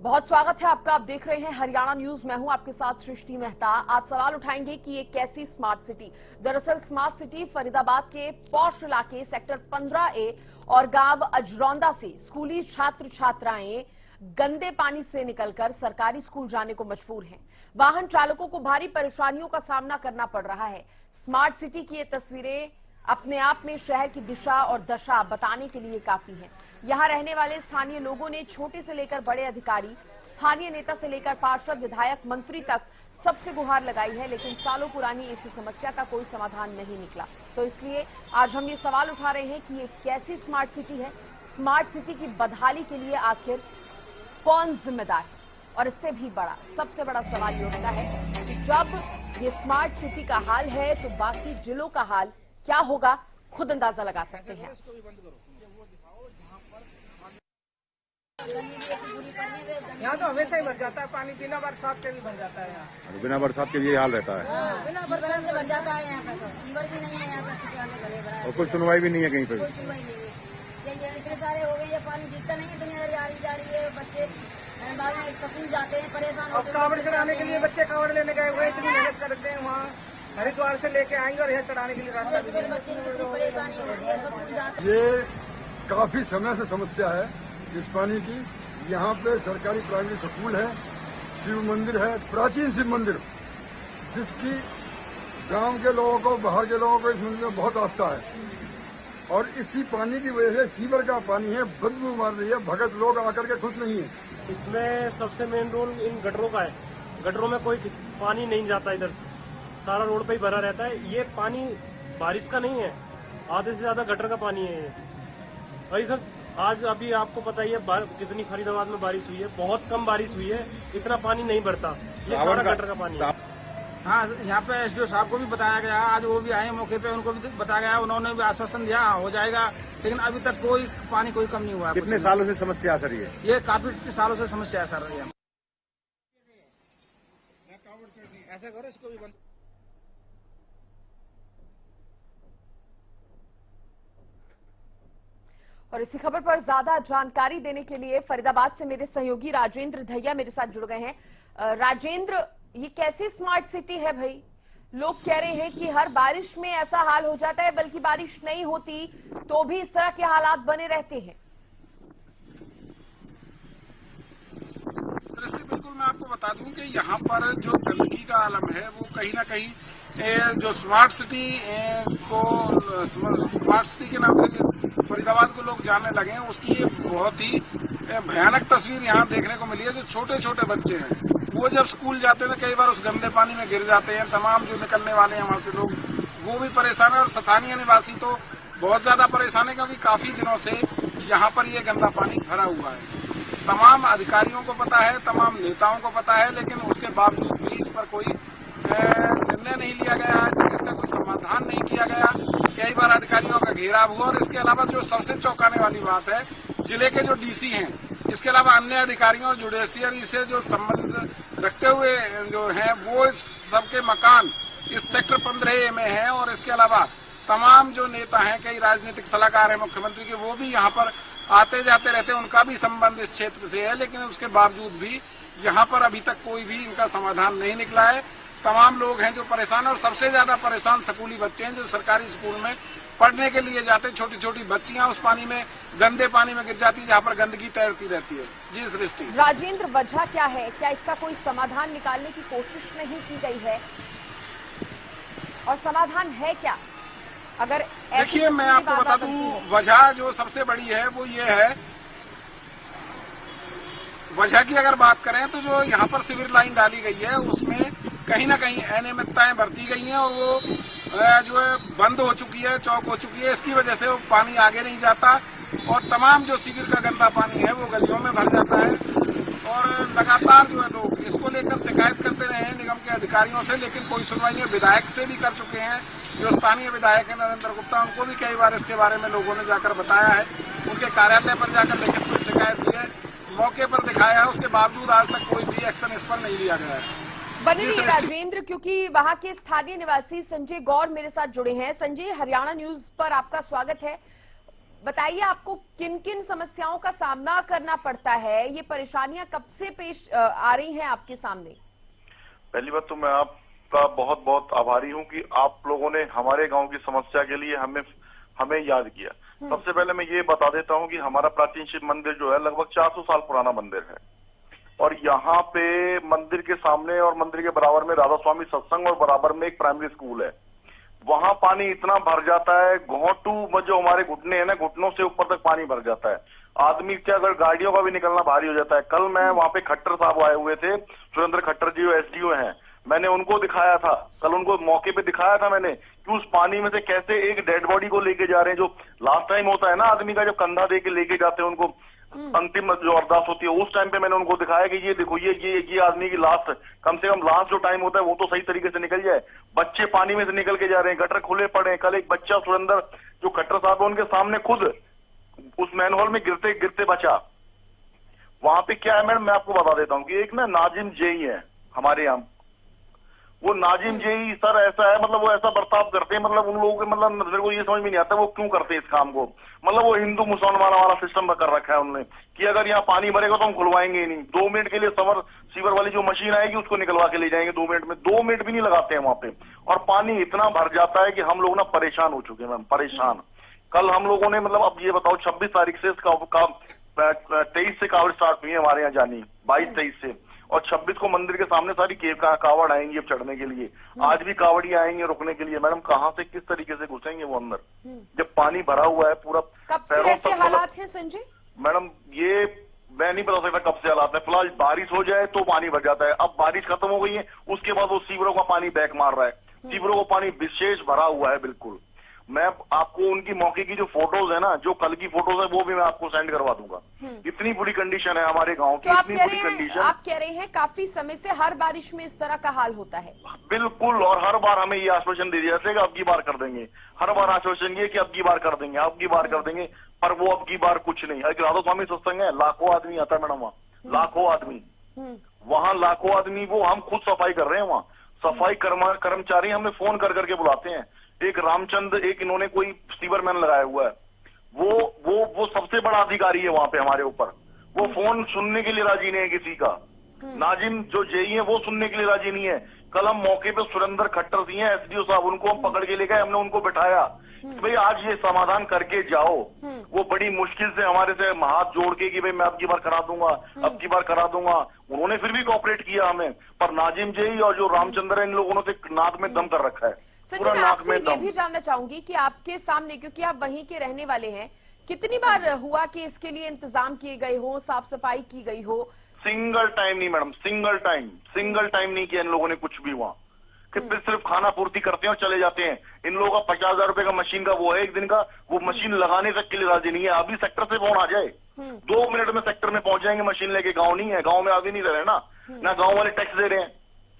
बहुत स्वागत है आपका। आप देख रहे हैं हरियाणा न्यूज। मैं हूं आपके साथ सृष्टि मेहता। आज सवाल उठाएंगे कि ये कैसी स्मार्ट सिटी। दरअसल स्मार्ट सिटी फरीदाबाद के पौष इलाके सेक्टर 15A और गांव अजरौंदा से स्कूली छात्र छात्राएं गंदे पानी से निकलकर सरकारी स्कूल जाने को मजबूर हैं। वाहन चालकों को भारी परेशानियों का सामना करना पड़ रहा है। स्मार्ट सिटी की ये तस्वीरें अपने आप में शहर की दिशा और दशा बताने के लिए काफी है। यहाँ रहने वाले स्थानीय लोगों ने छोटे से लेकर बड़े अधिकारी, स्थानीय नेता से लेकर पार्षद, विधायक, मंत्री तक सबसे गुहार लगाई है, लेकिन सालों पुरानी इस समस्या का कोई समाधान नहीं निकला। तो इसलिए आज हम ये सवाल उठा रहे हैं कि ये कैसी स्मार्ट सिटी है। स्मार्ट सिटी की बदहाली के लिए आखिर कौन जिम्मेदार है? और इससे भी बड़ा, सबसे बड़ा सवाल ये उठता है कि जब ये स्मार्ट सिटी का हाल है तो बाकी जिलों का हाल क्या होगा? खुद अंदाजा लगा सकते हैं। यहाँ तो हमेशा ही भर जाता है पानी, बिना बरसात के भी भर जाता है। यहाँ बिना बरसात के भी ये हाल रहता है। बिना बरसात के भर जाता है। यहाँ पे तो सीवर भी नहीं है, यहाँ पे और कुछ सुनवाई भी नहीं है कहीं पर। कोई सुनवाई नहीं है। ये इतने सारे हो गए, ये पानी दिखता नहीं है, दुनिया जा रही है। बच्चे बाद में स्कूल जाते हैं, परेशान होते हैं। कावड़ चढ़ाने के लिए बच्चे कावड़ लेने गए हुए, इतनी मेहनत करते हैं। वहाँ हरिद्वार से लेके आएंगे और यहाँ चढ़ाने के लिए रास्ता बच्चे कितनी परेशानी होती है, स्कूल जाते हैं। ये काफी समय से समस्या है इस पानी की। यहाँ पे सरकारी प्राइमरी स्कूल है, शिव मंदिर है, प्राचीन शिव मंदिर, जिसकी गांव के लोगों को, बाहर के लोगों को इस मंदिर में बहुत आस्था है। और इसी पानी की वजह से सीवर का पानी है, बदबू मार रही है, भगत लोग आकर के खुश नहीं है। इसमें सबसे मेन रोल इन गटरों का है। गटरों में कोई पानी नहीं जाता, इधर सारा रोड पे ही भरा रहता है। ये पानी बारिश का नहीं है, आधे से ज्यादा गटर का पानी है ये। और ये सब आज अभी आपको पता ही है कितनी फरीदाबाद में बारिश हुई है, बहुत कम बारिश हुई है, इतना पानी नहीं भरता। ये सारा गटर का पानी है। हाँ, यहाँ पे एसडीओ साहब को भी बताया गया, आज वो भी आए मौके पे, उनको भी बताया गया, उन्होंने भी आश्वासन दिया हो जाएगा, लेकिन अभी तक कोई पानी कोई कम नहीं हुआ। कितने सालों से समस्या आ रही है? ये काफी सालों से समस्या है सर। ऐसा करो, इसको भी बंद। और इसी खबर पर ज्यादा जानकारी देने के लिए फरीदाबाद से मेरे सहयोगी राजेंद्र दहिया मेरे साथ जुड़ गए हैं। राजेंद्र, ये कैसी स्मार्ट सिटी है भाई? लोग कह रहे हैं कि हर बारिश में ऐसा हाल हो जाता है, बल्कि बारिश नहीं होती तो भी इस तरह के हालात बने रहते हैं। सृष्टि, बिल्कुल मैं आपको बता दूं कि यहाँ पर जो गंदगी का आलम है वो कहीं ना कहीं जो स्मार्ट सिटी के नाम से फरीदाबाद को लोग जानने लगे हैं, उसकी ये बहुत ही भयानक तस्वीर यहाँ देखने को मिली है। जो छोटे छोटे बच्चे हैं वो जब स्कूल जाते हैं तो कई बार उस गंदे पानी में गिर जाते हैं। तमाम जो निकलने वाले हैं वहाँ से लोग, वो भी परेशान है और स्थानीय निवासी तो बहुत ज्यादा परेशान है, क्योंकि काफी दिनों से यहाँ पर ये गंदा पानी भरा हुआ है। तमाम अधिकारियों को पता है, तमाम नेताओं को पता है, लेकिन उसके बावजूद भी इस पर कोई निर्णय नहीं लिया गया है, तक इसका कोई समाधान नहीं किया गया। कई बार अधिकारियों का घेराव हुआ। और इसके अलावा जो सबसे चौंकाने वाली बात है, जिले के जो डीसी हैं, इसके अलावा अन्य अधिकारियों और जुडिशियरी से जो संबंध रखते हुए जो हैं, वो सबके मकान इस सेक्टर 15A में है। और इसके अलावा तमाम जो नेता हैं, कई राजनीतिक सलाहकार हैं मुख्यमंत्री के, वो भी यहाँ पर आते जाते रहते हैं, उनका भी संबंध इस क्षेत्र से है। लेकिन उसके बावजूद भी यहाँ पर अभी तक कोई भी इनका समाधान नहीं निकला है। तमाम लोग हैं जो परेशान, और सबसे ज्यादा परेशान स्कूली बच्चे हैं जो सरकारी स्कूल में पढ़ने के लिए जाते हैं। छोटी छोटी बच्चियां उस पानी में, गंदे पानी में गिर जाती है, जहाँ पर गंदगी तैरती रहती है। जी सृष्टि। राजेंद्र, वजह क्या है? क्या इसका कोई समाधान निकालने की कोशिश नहीं की गई है? और समाधान है क्या? अगर देखिए, मैं आपको बता दूं, वजह जो सबसे बड़ी है वो ये है, वजह की अगर बात करें तो जो यहाँ पर सिविल लाइन डाली गई है उसमें कहीं ना कहीं अनियमितताएं बरती गई हैं, और वो जो है बंद हो चुकी है, चौक हो चुकी है। इसकी वजह से वो पानी आगे नहीं जाता, और तमाम जो सीवर का गंदा पानी है वो गलियों में भर जाता है। और लगातार जो है लोग इसको लेकर शिकायत करते रहे हैं निगम के अधिकारियों से, लेकिन कोई सुनवाई नहीं। विधायक से भी कर चुके हैं, जो स्थानीय विधायक है नरेंद्र गुप्ता, उनको भी कई बार इसके बारे में लोगों ने जाकर बताया है। उनके कार्यालय पर जाकर लिखित में शिकायत की है, मौके पर दिखाया है, उसके बावजूद आज तक कोई भी एक्शन इस पर नहीं लिया गया है। बने रहिए राजेंद्र, क्योंकि वहां के स्थानीय निवासी संजय गौर मेरे साथ जुड़े हैं। संजय, हरियाणा न्यूज पर आपका स्वागत है। बताइए आपको किन किन समस्याओं का सामना करना पड़ता है, ये परेशानियां कब से पेश आ रही हैं आपके सामने? पहली बात तो मैं आपका बहुत बहुत आभारी हूं कि आप लोगों ने हमारे गांव की समस्या के लिए हमें याद किया। सबसे पहले मैं ये बता देता हूं कि हमारा प्राचीन शिव मंदिर जो है लगभग 400 साल पुराना मंदिर है और यहाँ पे मंदिर के सामने और मंदिर के बराबर में राधा स्वामी सत्संग और बराबर में एक प्राइमरी स्कूल है। वहां पानी इतना भर जाता है, घोंटू जो हमारे घुटने हैं ना, घुटनों से ऊपर तक पानी भर जाता है। आदमी क्या, अगर गाड़ियों का भी निकलना भारी हो जाता है। कल मैं वहां पे खट्टर साहब आए हुए थे, सुरेंद्र खट्टर जी एसडीओ हैं, मैंने उनको दिखाया था, कल उनको मौके पे दिखाया था मैंने कि उस पानी में से कैसे एक डेड बॉडी को लेके जा रहे हैं। जो लास्ट टाइम होता है ना आदमी का, जब कंधा दे के लेके जाते हैं उनको, अंतिम जो अरदास होती है, उस टाइम पे मैंने उनको दिखाया कि ये देखो ये आदमी की लास्ट, कम से कम लास्ट जो टाइम होता है वो तो सही तरीके से निकल जाए। बच्चे पानी में से निकल के जा रहे हैं, गटर खुले पड़े हैं। कल एक बच्चा सुरेंद्र जो खट्टर साहब है उनके सामने खुद उस मैनहोल में गिरते गिरते बचा। वहां पे क्या है मैडम, मैं आपको बता देता हूँ कि एक ना नाजिम जेई है हमारे यहाँ, वो नाजिम जेई सर ऐसा है, मतलब वो ऐसा बर्ताव करते हैं, मतलब उन लोगों के, मतलब मेरे को ये समझ में नहीं आता वो क्यों करते हैं इस काम को। मतलब वो हिंदू मुसलमान वाला सिस्टम कर रखा है उन्होंने कि अगर यहाँ पानी भरेगा तो हम खुलवाएंगे ही नहीं। 2 मिनट के लिए सीवर वाली जो मशीन आएगी उसको निकलवा के ले जाएंगे 2 मिनट में। 2 मिनट भी नहीं लगाते हैं वहां पे, और पानी इतना भर जाता है कि हम लोग ना परेशान हो चुके हैं मैम, परेशान। कल हम लोगों ने, मतलब अब ये बताओ 26 तारीख से 23 से कावड़ स्टार्ट हुई है हमारे यहाँ जानी, 22-23 से, और 26 को मंदिर के सामने सारी कावड़ आएंगी अब चढ़ने के लिए। आज भी कावड़ी आएंगे रुकने के लिए। मैडम कहाँ से किस तरीके से घुसेंगे वो अंदर, जब पानी भरा हुआ है पूरा। कब से ऐसे हालात हैं संजय? मैडम ये मैं नहीं बता सकता कब से हालात है, फिलहाल बारिश हो जाए तो पानी भर जाता है। अब बारिश खत्म हो गई है, उसके बाद वो सीवरों का पानी बैक मार रहा है। सीवरों का पानी विशेष भरा हुआ है बिल्कुल। मैं आपको उनकी मौके की जो फोटोज है ना, जो कल की फोटोज है वो भी मैं आपको सेंड करवा दूंगा। इतनी बुरी कंडीशन है हमारे गांव की, इतनी बुरी कंडीशन। आप कह रहे हैं काफी समय से हर बारिश में इस तरह का हाल होता है? बिल्कुल, और हर बार हमें ये आश्वासन दे दिया जाता है कि अब की बार कर देंगे। हर बार आश्वासन ये कि अब की बार कर देंगे, अब की बार कर देंगे, पर वो अब की बार कुछ नहीं। एक राधा स्वामी सत्संग है, लाखों आदमी आता है मैडम वहाँ, लाखों आदमी वहाँ, लाखों आदमी। वो हम खुद सफाई कर रहे हैं वहाँ, सफाई कर्मचारी हमें फोन कर करके बुलाते हैं। एक रामचंद, एक इन्होंने कोई सीवरमैन लगाया हुआ है, वो सबसे बड़ा अधिकारी है वहां पे हमारे ऊपर। वो फोन सुनने के लिए राजी नहीं है किसी का। नाजिम जो जेई है वो सुनने के लिए राजी नहीं है। कल हम मौके पे सुरेंद्र खट्टर जी हैं एसडीओ साहब, उनको हम पकड़ के ले गए, हमने उनको बिठाया कि भाई आज ये समाधान करके जाओ। वो बड़ी मुश्किल से हमारे से हाथ जोड़ के कि भाई मैं अब की बार करा दूंगा, अब की बार करा दूंगा। उन्होंने फिर भी कोऑपरेट किया हमें, पर नाजिम जेई और जो रामचंद्र है इन लोगों ने नाक में दम कर रखा है। संजय, मैं आपसे ये भी जानना चाहूंगी कि आपके सामने, क्योंकि आप वहीं के रहने वाले हैं, कितनी बार हुआ कि इसके लिए इंतजाम किए गए हो, साफ सफाई की गई हो? सिंगल टाइम नहीं मैडम, सिंगल टाइम नहीं किया इन लोगों ने कुछ भी वहाँ। कि सिर्फ खाना पूर्ति करते हैं और चले जाते हैं। इन लोगों का 50,000 रुपए का मशीन का वो है एक दिन का, वो मशीन लगाने तक के लिए राजी नहीं है। अभी सेक्टर से फोन आ जाए 2 मिनट में सेक्टर में पहुंच जाएंगे मशीन लेके। गाँव नहीं है, गाँव में आगे नहीं रह रहे ना गाँव वाले टैक्स दे रहे हैं।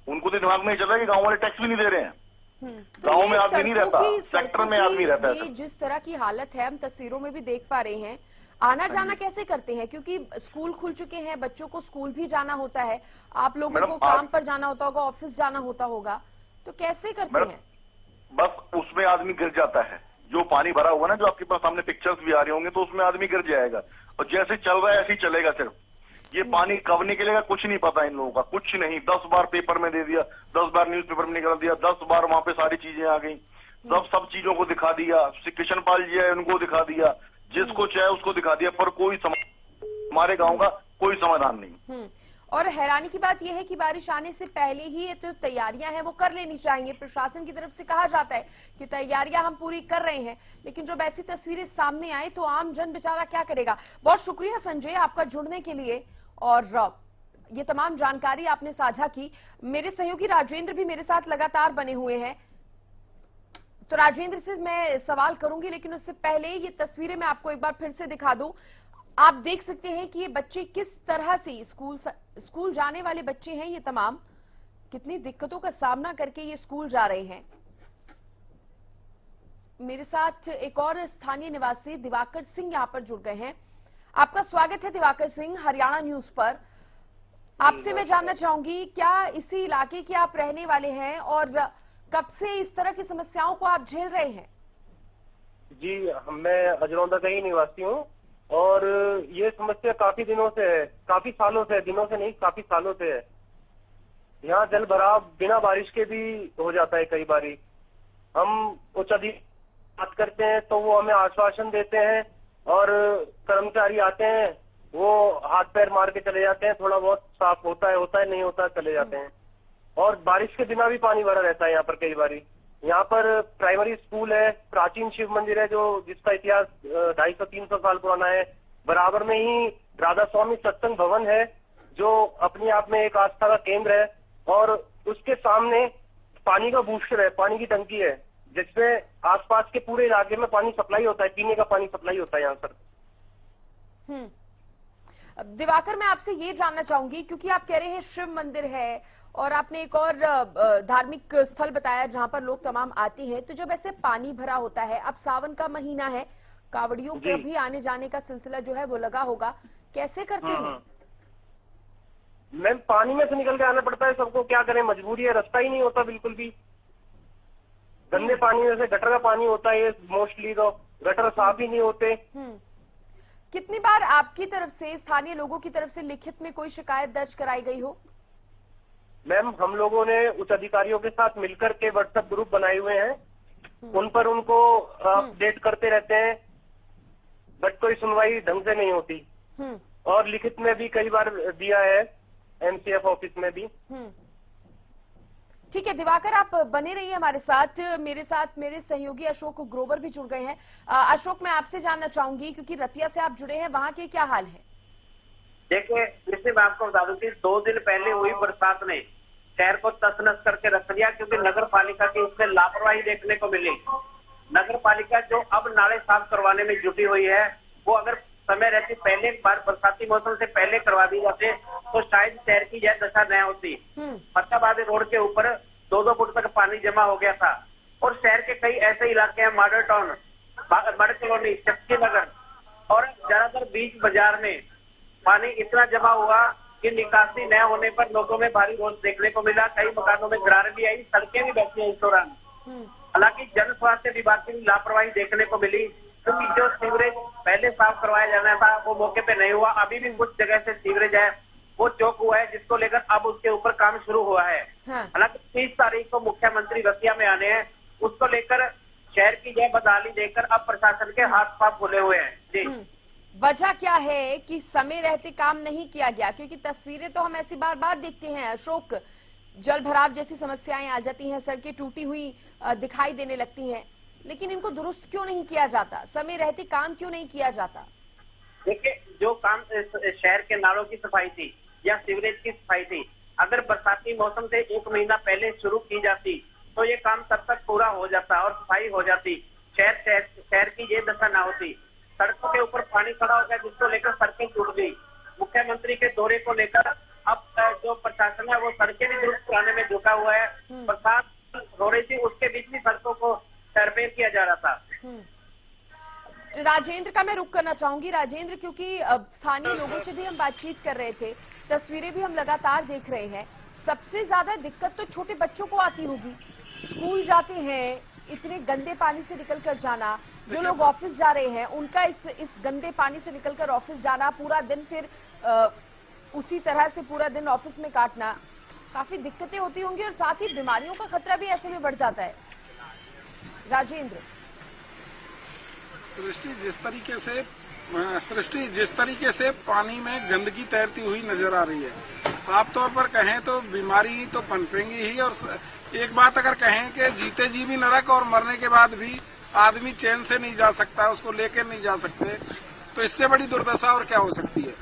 उनको तो दिमाग में चल रहा है कि गाँव वाले टैक्स भी नहीं दे रहे हैं। गाँव में आदमी नहीं रहता, सेक्टर में आदमी रहता है। जिस तरह की हालत है हम तस्वीरों में भी देख पा रहे हैं, आना जाना कैसे करते हैं? क्योंकि स्कूल खुल चुके हैं, बच्चों को स्कूल भी जाना होता है, आप लोगों को काम पर जाना होता होगा, ऑफिस जाना होता होगा, तो कैसे करते हैं? बस उसमें आदमी गिर जाता है। जो पानी भरा हुआ ना, जो आपके पास सामने पिक्चर्स भी आ रहे होंगे, तो उसमें आदमी गिर जाएगा। और जैसे चल रहा है ऐसे ही चलेगा। सिर्फ ये पानी कब निकलेगा कुछ नहीं पता इन लोगों का, कुछ नहीं। 10 बार पेपर में दे दिया, 10 बार न्यूज़पेपर में निकल दिया, 10 बार वहां पे सारी चीजें आ गई, सब चीजों को दिखा दिया। कृष्ण पाल जी है उनको दिखा दिया, जिसको चाहे उसको दिखा दिया, पर कोई हमारे गांव का कोई समाधान नहीं। और हैरानी की बात यह है कि बारिश आने से पहले ही जो तैयारियां हैं वो कर लेनी चाहिए। प्रशासन की तरफ से कहा जाता है कि तैयारियां हम पूरी कर रहे हैं, लेकिन जब ऐसी तस्वीरें सामने आए तो आम जन बेचारा क्या करेगा। बहुत शुक्रिया संजय आपका जुड़ने के लिए, और ये तमाम जानकारी आपने साझा की। मेरे सहयोगी राजेंद्र भी मेरे साथ लगातार बने हुए हैं, तो राजेंद्र से मैं सवाल करूंगी, लेकिन उससे पहले ये तस्वीरें मैं आपको एक बार फिर से दिखा दूं। आप देख सकते हैं कि ये बच्चे किस तरह से स्कूल जाने वाले बच्चे हैं, ये तमाम कितनी दिक्कतों का सामना करके ये स्कूल जा रहे हैं। मेरे साथ एक और स्थानीय निवासी दिवाकर सिंह यहाँ पर जुड़ गए हैं। आपका स्वागत है दिवाकर सिंह, हरियाणा न्यूज पर। आपसे मैं जानना चाहूंगी, क्या इसी इलाके के आप रहने वाले हैं और कब से इस तरह की समस्याओं को आप झेल रहे हैं? जी, मैं अजरौंदा का ही निवासी हूँ और ये समस्या काफी दिनों से है, काफी सालों से है, दिनों से नहीं काफी सालों से है। यहाँ जल भराव बिना बारिश के भी हो जाता है। कई बारी हम उच्च अधिकारी बात करते हैं तो वो हमें आश्वासन देते हैं और कर्मचारी आते हैं, वो हाथ पैर मार के चले जाते हैं, थोड़ा बहुत साफ होता है नहीं होता चले जाते हैं। और बारिश के बिना भी पानी भरा रहता है यहाँ पर। कई बारी यहाँ पर प्राइमरी स्कूल है, प्राचीन शिव मंदिर है जो जिसका इतिहास 250-300 साल पुराना है। बराबर में ही राधा स्वामी सत्संग भवन है जो अपने आप में एक आस्था का केंद्र है और उसके सामने पानी का बूस्टर है, पानी की टंकी है जिसमें आसपास के पूरे इलाके में पानी सप्लाई होता है, पीने का पानी सप्लाई होता है यहाँ सर। दिवाकर, मैं आपसे ये जानना चाहूंगी क्योंकि आप कह रहे हैं शिव मंदिर है और आपने एक और धार्मिक स्थल बताया जहां पर लोग तमाम आते हैं, तो जब ऐसे पानी भरा होता है, अब सावन का महीना है, कावड़ियों के भी आने जाने का सिलसिला जो है वो लगा होगा, कैसे करते हैं? मैम, पानी में से निकल के आना पड़ता है सबको, क्या करें, मजबूरी है, रास्ता ही नहीं होता बिल्कुल भी। गंदे पानी में से गटर का पानी होता है मोस्टली, तो गटर साफ ही नहीं होते। कितनी बार आपकी तरफ से, स्थानीय लोगों की तरफ से लिखित में कोई शिकायत दर्ज कराई गई हो? मैम, हम लोगों ने उच्च अधिकारियों के साथ मिलकर के व्हाट्सएप ग्रुप बनाए हुए हैं, उन पर उनको अपडेट करते रहते हैं, बट कोई सुनवाई ढंग से नहीं होती। और लिखित में भी कई बार दिया है, एमसीएफ ऑफिस में भी। ठीक है दिवाकर, आप बने रहिए हमारे साथ। मेरे सहयोगी अशोक ग्रोवर भी जुड़ गए हैं। अशोक, मैं आपसे जानना चाहूंगी क्योंकि रतिया से आप जुड़े हैं, वहां के क्या हाल है? देखिए, इससे मैं आपको बता दूं कि 2 दिन पहले हुई बरसात ने शहर को तस-नस करके रख दिया, क्योंकि नगर पालिका की उसमें लापरवाही देखने को मिली। नगर पालिका जो अब नाले साफ करवाने में जुटी हुई है, वो अगर समय रहती पहले एक बार बरसाती मौसम से पहले करवा दी जाते तो शायद शहर की यह दशा न होती। फतेहाबाद रोड के ऊपर 2-2 फुट तक पानी जमा हो गया था और शहर के कई ऐसे इलाके हैं, मॉडल टाउन, बड़ कॉलोनी, चक्की नगर और ज्यादातर बीच बाजार में पानी इतना जमा हुआ कि निकासी न होने पर लोगों में भारी रोष देखने को मिला। कई मकानों में दरार भी आई, सड़कें भी बची हैं इस दौरान। हालांकि जन स्वास्थ्य विभाग की लापरवाही देखने को मिली, क्योंकि जो सीवरेज पहले साफ करवाया जाना था वो मौके पे नहीं हुआ। अभी भी कुछ जगह से सीवरेज है वो चौक हुआ है, जिसको लेकर अब उसके ऊपर काम शुरू हुआ है। हालांकि 30 तारीख को मुख्यमंत्री रतिया में आने हैं, उसको लेकर शहर की जय बदहाली देकर अब प्रशासन के हाथ पांव फूले हुए हैं। जी, वजह क्या है कि समय रहते काम नहीं किया गया? क्योंकि तस्वीरें तो हम ऐसी बार बार देखते हैं अशोक, जल भराव जैसी समस्याएं आ जाती हैं, सड़कें टूटी हुई दिखाई देने लगती हैं, लेकिन इनको दुरुस्त क्यों नहीं किया जाता? समय रहते काम क्यों नहीं किया जाता? देखिए, जो काम शहर के नालों की सफाई थी या सीवरेज की सफाई थी, अगर बरसाती मौसम से 1 महीना पहले शुरू की जाती तो ये काम तब तक पूरा हो जाता और सफाई हो जाती, शहर की ये दशा ना होती। सड़कों के ऊपर पानी खड़ा हो गया, जिसको लेकर सड़कें टूट गई। मुख्यमंत्री के दौरे को लेकर अब जो प्रशासन है वो सड़कें भी दुरुस्त कराने में जुटा हुआ है। बरसात हो रही थी, उसके बीच भी सड़कों को रिपेयर किया जा रहा था। राजेंद्र का मैं रुख करना चाहूंगी। राजेंद्र, क्योंकि स्थानीय लोगों से भी हम बातचीत कर रहे थे, तस्वीरें भी हम लगातार देख रहे हैं, सबसे ज्यादा दिक्कत तो छोटे बच्चों को आती होगी। स्कूल जाते हैं, इतने गंदे पानी से निकलकर जाना, जो लोग ऑफिस जा रहे हैं उनका इस गंदे पानी से निकलकर ऑफिस जाना, पूरा दिन फिर उसी तरह से पूरा दिन ऑफिस में काटना, काफी दिक्कतें होती होंगी और साथ ही बीमारियों का खतरा भी ऐसे में बढ़ जाता है। राजेंद्र, सृष्टि जिस तरीके से पानी में गंदगी तैरती हुई नजर आ रही है, साफ तौर पर कहें तो बीमारी तो पनपेंगी ही। और एक बात अगर कहें कि जीते जी भी नरक और मरने के बाद भी आदमी चैन से नहीं जा सकता, उसको लेकर नहीं जा सकते, तो इससे बड़ी दुर्दशा और क्या हो सकती है।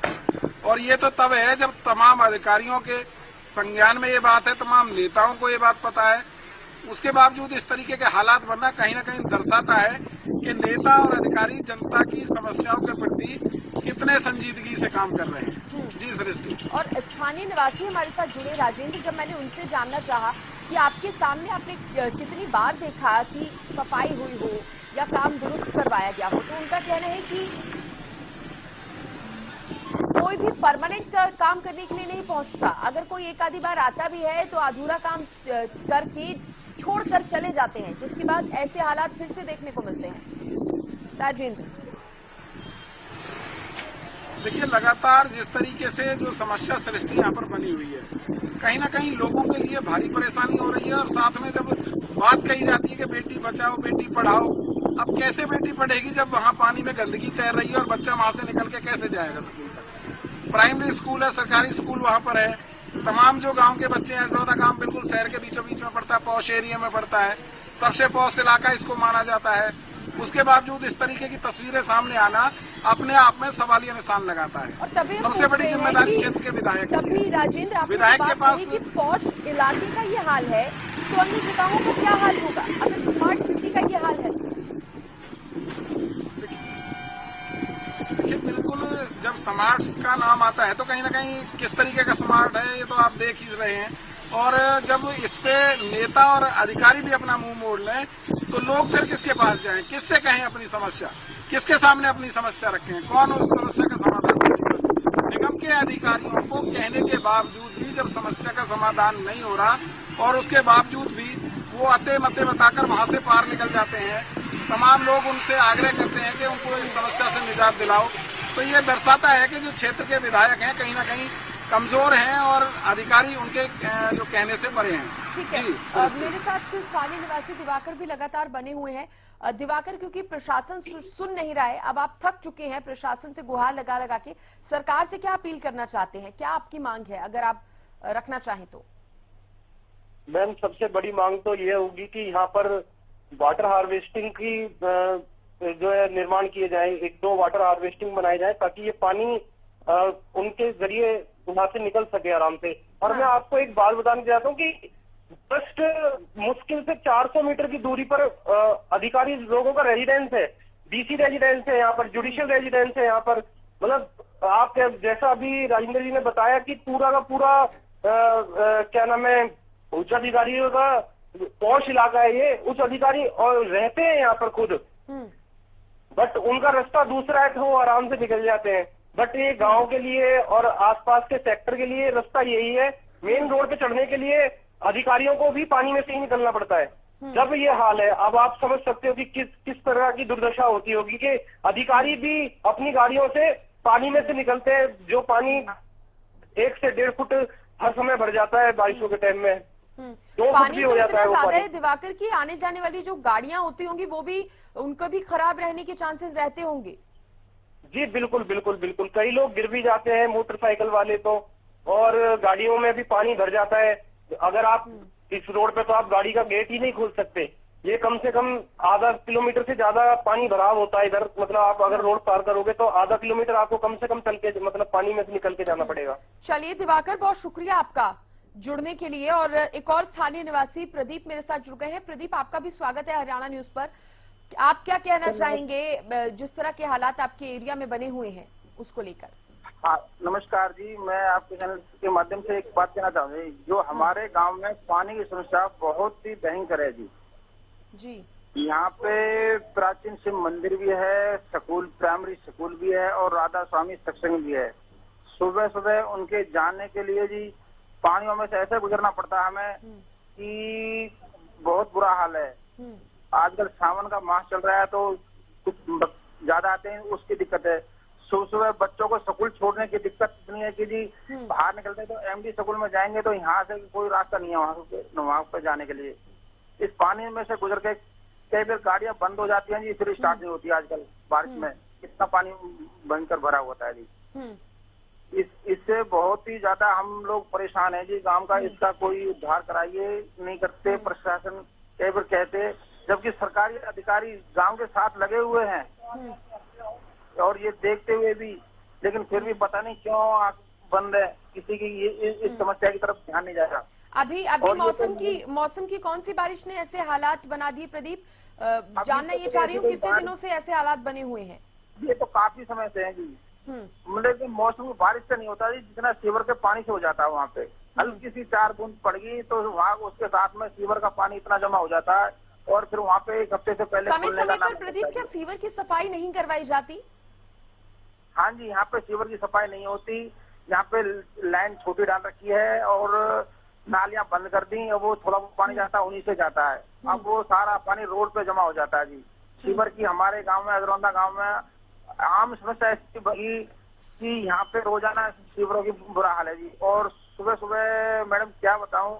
और ये तो तब है जब तमाम अधिकारियों के संज्ञान में ये बात है, तमाम नेताओं को ये बात पता है, उसके बावजूद इस तरीके के हालात बनना कहीं न कहीं दर्शाता है कि नेता और अधिकारी जनता की समस्याओं के प्रति कितने संजीदगी से काम कर रहे हैं। जी सृष्टि। और स्थानीय निवासी हमारे साथ जुड़े राजेंद्र, जब मैंने उनसे जानना चाहा कि आपके सामने आपने कितनी बार देखा कि सफाई हुई हो या काम दुरुस्त करवाया गया हो, तो उनका कहना है कि कोई भी परमानेंट काम करने के लिए नहीं पहुंचता। अगर कोई एक आधी बार आता भी है तो अधूरा काम करके छोड़कर चले जाते हैं, जिसके बाद ऐसे हालात फिर से देखने को मिलते हैं। राजेंद्र। देखिए, लगातार जिस तरीके से जो समस्या सृष्टि यहाँ पर बनी हुई है, कहीं ना कहीं लोगों के लिए भारी परेशानी हो रही है। और साथ में जब बात कही जाती है कि बेटी बचाओ बेटी पढ़ाओ, अब कैसे बेटी पढ़ेगी जब वहाँ पानी में गंदगी तैर रही है और बच्चा वहाँ से निकल के कैसे जाएगा स्कूल तक। प्राइमरी स्कूल है, सरकारी स्कूल वहाँ पर है। तमाम जो गांव के बच्चे हैं, एजरौदा गांव बिल्कुल शहर के बीचों बीच में पड़ता है, पॉश एरिया में पड़ता है, सबसे पॉश इलाका इसको माना जाता है। उसके बावजूद इस तरीके की तस्वीरें सामने आना अपने आप में सवालिया निशान लगाता है। और तभी सबसे बड़ी जिम्मेदारी क्षेत्र के विधायक की है। तभी राजेंद्र, आपने विधायक बात के पास कही कि पॉश इलाके का ये हाल है, तो अन्य जगहों का क्या हाल होगा अगर स्मार्ट सिटी का ये हाल है? देखिए, बिल्कुल जब स्मार्ट का नाम आता है तो कहीं ना कहीं किस तरीके का स्मार्ट है ये तो आप देख ही रहे हैं। और जब इस पे नेता और अधिकारी भी अपना मुंह मोड़ लें तो लोग फिर किसके पास जाएं, किससे कहें अपनी समस्या, किसके सामने अपनी समस्या रखें, कौन उस समस्या का समाधान करेगा। निगम के अधिकारियों को कहने के बावजूद भी जब समस्या का समाधान नहीं हो रहा और उसके बावजूद भी वो अते मते बताकर वहां से पार निकल जाते हैं, तमाम लोग उनसे आग्रह करते हैं कि उनको इस समस्या से निजात दिलाओ, तो ये दर्शाता है कि जो क्षेत्र के विधायक हैं कहीं ना कहीं कमजोर हैं और अधिकारी उनके जो कहने से परे हैं। ठीक है, मेरे साथ स्थानीय निवासी दिवाकर भी लगातार बने हुए हैं। दिवाकर, क्योंकि प्रशासन सुन नहीं रहा है, अब आप थक चुके हैं प्रशासन से गुहार लगा लगा के, सरकार से क्या अपील करना चाहते हैं, क्या आपकी मांग है अगर आप रखना चाहें तो? मैम, सबसे बड़ी मांग तो ये होगी कि यहाँ पर वाटर हार्वेस्टिंग की जो है निर्माण किए जाए, 1-2 वाटर हार्वेस्टिंग बनाए जाए ताकि ये पानी उनके जरिए यहाँ से निकल सके आराम से। और मैं आपको एक बात बताना चाहता हूँ कि जस्ट मुश्किल से 400 मीटर की दूरी पर अधिकारी लोगों का रेजिडेंस है, डीसी रेजिडेंस है, यहाँ पर जुडिशियल रेजिडेंस है। यहाँ पर मतलब आप जैसा अभी राजेंद्र जी ने बताया कि पूरा का पूरा क्या नाम है, उच्च अधिकारियों का पौष इलाका है ये, उच्च अधिकारी और रहते हैं यहाँ पर खुद, बट उनका रास्ता दूसरा है तो वो आराम से निकल जाते हैं। बट ये गांव के लिए और आसपास के सेक्टर के लिए रास्ता यही है। मेन रोड पे चढ़ने के लिए अधिकारियों को भी पानी में से ही निकलना पड़ता है। जब ये हाल है, अब आप समझ सकते हो कि किस तरह की दुर्दशा होती होगी कि अधिकारी भी अपनी गाड़ियों से पानी में से निकलते हैं, जो पानी 1 से 1.5 फुट हर समय भर जाता है बारिशों के टाइम में। 2 फुट पानी भी तो हो जाता इतना है वो ज्यादा पानी। है दिवाकर की आने जाने वाली जो गाड़ियां होती होंगी वो भी, उनको भी खराब रहने के चांसेस रहते होंगे। जी बिल्कुल बिल्कुल बिल्कुल, कई लोग गिर भी जाते हैं, मोटरसाइकिल वाले तो, और गाड़ियों में भी पानी भर जाता है। अगर आप इस रोड पे तो आप गाड़ी का गेट ही नहीं खोल सकते। ये कम से कम आधा किलोमीटर से ज्यादा पानी भराव होता है इधर। मतलब आप अगर रोड पार करोगे तो आधा किलोमीटर आपको कम से कम चल के, मतलब पानी में से निकल के जाना पड़ेगा। चलिए दिवाकर, बहुत शुक्रिया आपका जुड़ने के लिए। और एक और स्थानीय निवासी प्रदीप मेरे साथ जुड़ गए हैं। प्रदीप, आपका भी स्वागत है हरियाणा न्यूज पर। आप क्या कहना चाहेंगे जिस तरह के हालात आपके एरिया में बने हुए हैं उसको लेकर? हाँ, नमस्कार जी। मैं आपके चैनल के माध्यम से एक बात कहना चाहूंगा। जो हमारे गांव में पानी की समस्या बहुत ही भयंकर है जी। यहाँ पे प्राचीन शिव मंदिर भी है, स्कूल, प्राइमरी स्कूल भी है और राधा स्वामी सत्संग भी है। सुबह सुबह उनके जाने के लिए जी पानियों में से ऐसे गुजरना पड़ता है हमें कि बहुत बुरा हाल है। आजकल सावन का मास चल रहा है तो कुछ ज्यादा आते हैं, उसकी दिक्कत है। सुबह सुबह बच्चों को स्कूल छोड़ने की दिक्कत इतनी है कि जी बाहर निकलते तो एमडी स्कूल में जाएंगे तो यहाँ से कोई रास्ता नहीं है वहाँ पे जाने के लिए। इस पानी में से गुजर के कई बार गाड़ियां बंद हो जाती हैं जी, फिर स्टार्ट नहीं होती। आजकल बारिश में इतना पानी भयंकर भरा होता है जी। इससे बहुत ही ज्यादा हम लोग परेशान हैं जी। गांव का इसका कोई उद्धार कराइए, नहीं करते प्रशासन। कई बार कहते जबकि सरकारी अधिकारी गांव के साथ लगे हुए हैं और ये देखते हुए भी, लेकिन फिर भी पता नहीं क्यों आंख बंद है किसी की। ये इस समस्या की तरफ ध्यान नहीं जा रहा। अभी मौसम की कौन सी बारिश ने ऐसे हालात बना दिए प्रदीप? जानना ये चाह रही हूँ कितने दिनों से ऐसे हालात बने हुए हैं? ये तो काफी समय से है जी। मतलब कि मौसम में बारिश से नहीं होता जी, जितना सीवर के पानी से हो जाता है। वहाँ पे हल्की सी 4 बूंद पड़ गई तो वहाँ उसके साथ में सीवर का पानी इतना जमा हो जाता है और फिर वहाँ पे 1 हफ्ते से पहले समय पर प्रदीप क्या सीवर की सफाई नहीं करवाई जाती? हाँ जी, यहाँ पे सीवर की सफाई नहीं होती। यहाँ पे लाइन छोटी डाल रखी है और नालियां बंद कर दी और वो थोड़ा पानी जाता है उन्हीं से जाता है। अब वो सारा पानी रोड पे जमा हो जाता है जी। सीवर की हमारे गांव में, अजरौंदा गांव में आम समस्या ऐसी बनी कि यहाँ पे रोजाना सीवरों की बुरा हाल है जी। और सुबह सुबह मैडम क्या बताऊं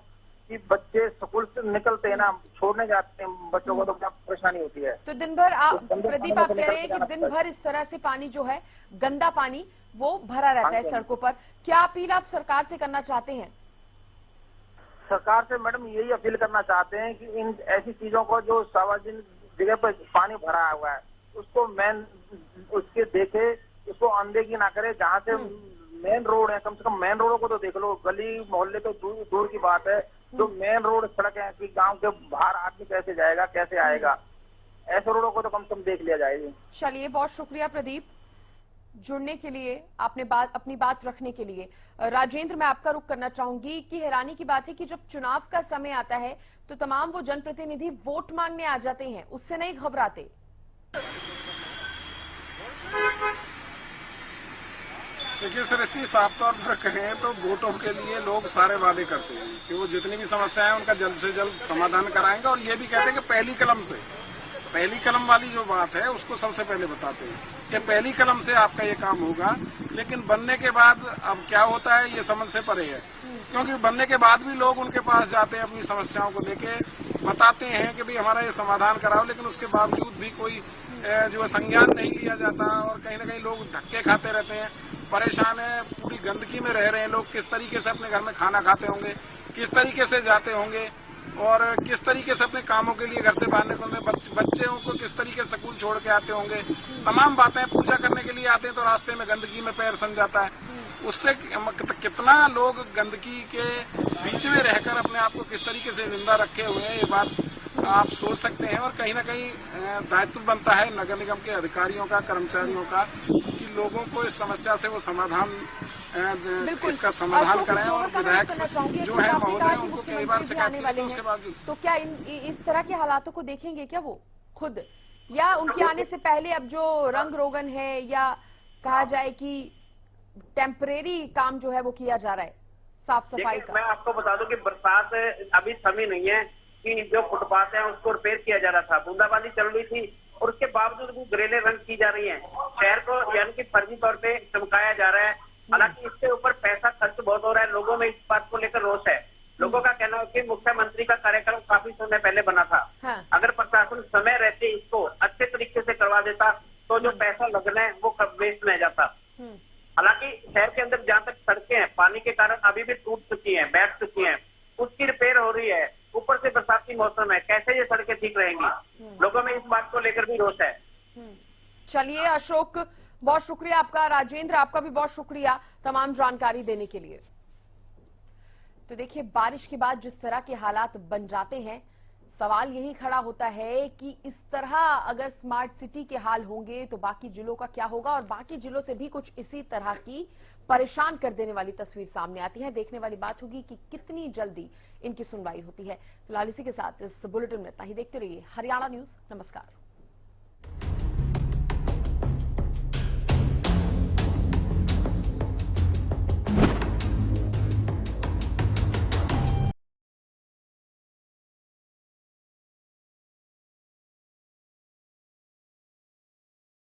कि बच्चे स्कूल से निकलते हैं ना, छोड़ने जाते हैं बच्चों को, तो क्या परेशानी होती है। तो दिन भर आप प्रदीप आप कह रहे हैं कि दिन भर इस तरह से पानी जो है, गंदा पानी वो भरा रहता है सड़कों पर। क्या अपील आप सरकार से करना चाहते हैं? सरकार से मैडम यही अपील करना चाहते हैं कि इन ऐसी चीजों को, जो सार्वजनिक जगह पर पानी भरा हुआ है, उसको उसके देखे, उसको अनदेखी ना करे। जहाँ से मेन रोड है, कम से कम मेन रोडों को तो देख लो, गली मोहल्ले तो दूर की बात है, जो मेन रोड सड़क है कि गांव के बाहर आदमी कैसे जाएगा, कैसे आएगा, ऐसे रोडों को तो कम से कम देख लिया जाएगी। चलिए, बहुत शुक्रिया प्रदीप जुड़ने के लिए, अपनी बात रखने के लिए। राजेंद्र, मैं आपका रुख करना चाहूंगी कि हैरानी की बात है कि जब चुनाव का समय आता है तो तमाम वो जनप्रतिनिधि वोट मांगने आ जाते हैं, उससे नहीं घबराते। देखिए सृष्टि, साफ तौर पर कहें तो वोटों के लिए लोग सारे वादे करते हैं कि वो जितनी भी समस्याएं हैं उनका जल्द से जल्द समाधान कराएंगे, और ये भी कहते हैं कि पहली कलम वाली जो बात है उसको सबसे पहले बताते हैं कि पहली कलम से आपका ये काम होगा। लेकिन बनने के बाद अब क्या होता है ये समझ से परे है, क्योंकि बनने के बाद भी लोग उनके पास जाते हैं, अपनी समस्याओं को लेके बताते हैं कि भाई हमारा ये समाधान कराओ, लेकिन उसके बावजूद भी कोई जो है संज्ञान नहीं लिया जाता, और कहीं ना कहीं लोग धक्के खाते रहते हैं, परेशान है, पूरी गंदगी में रह रहे हैं लोग। किस तरीके से अपने घर में खाना खाते होंगे, किस तरीके से जाते होंगे, और किस तरीके से अपने कामों के लिए घर से बाहर निकलते हैं, बच्चे उनको किस तरीके से स्कूल छोड़ के आते होंगे, तमाम बातें। पूजा करने के लिए आते हैं तो रास्ते में गंदगी में पैर सन जाता है, उससे कितना लोग गंदगी के बीच में रहकर अपने आप को किस तरीके से जिंदा रखे हुए हैं, ये बात आप सोच सकते हैं। और कहीं ना कहीं दायित्व बनता है नगर निगम के अधिकारियों का, कर्मचारियों का, कि लोगों को इस समस्या से वो समाधान, इसका समाधान कराएं। और विधायक जो है महोदय, उनको कई बार शिकायत की, उसके बावजूद तो क्या इस तरह के हालातों को देखेंगे क्या वो खुद, या उनके आने से पहले अब जो रंग रोगन है, या कहा जाए कि टेम्परेरी काम जो है वो किया जा रहा है साफ सफाई का? मैं आपको बता दूं कि बरसात अभी समय नहीं है कि जो फुटपाथ है उसको रिपेयर किया जा रहा था, बूंदाबांदी चल रही थी, और उसके बावजूद भी ग्रेले रंग की जा रही है, शहर को यानी कि फर्जी तौर पे चमकाया जा रहा है। हालांकि इसके ऊपर पैसा खर्च बहुत हो रहा है, लोगों में इस बात को लेकर रोष है। लोगों का कहना है कि मुख्यमंत्री का कार्यक्रम काफी समय पहले बना था, अगर प्रशासन समय रहते इसको अच्छे तरीके से करवा देता तो जो पैसा लगना है वो वेस्ट नहीं जाता। हालांकि शहर के अंदर जहाँ तक सड़कें हैं, पानी के कारण अभी भी टूट चुकी हैं, बैठ चुकी हैं, उसकी रिपेयर हो रही है। ऊपर से बरसाती मौसम है, कैसे ये सड़कें ठीक रहेंगी? लोगों में इस बात को लेकर भी रोष है। चलिए अशोक, बहुत शुक्रिया आपका। राजेंद्र, आपका भी बहुत शुक्रिया तमाम जानकारी देने के लिए। तो देखिए, बारिश के बाद जिस तरह के हालात बन जाते हैं, सवाल यही खड़ा होता है कि इस तरह अगर स्मार्ट सिटी के हाल होंगे तो बाकी जिलों का क्या होगा, और बाकी जिलों से भी कुछ इसी तरह की परेशान कर देने वाली तस्वीर सामने आती है। देखने वाली बात होगी कि कितनी जल्दी इनकी सुनवाई होती है। फिलहाल इसी के साथ इस बुलेटिन में इतना ही। देखते रहिए हरियाणा न्यूज। नमस्कार।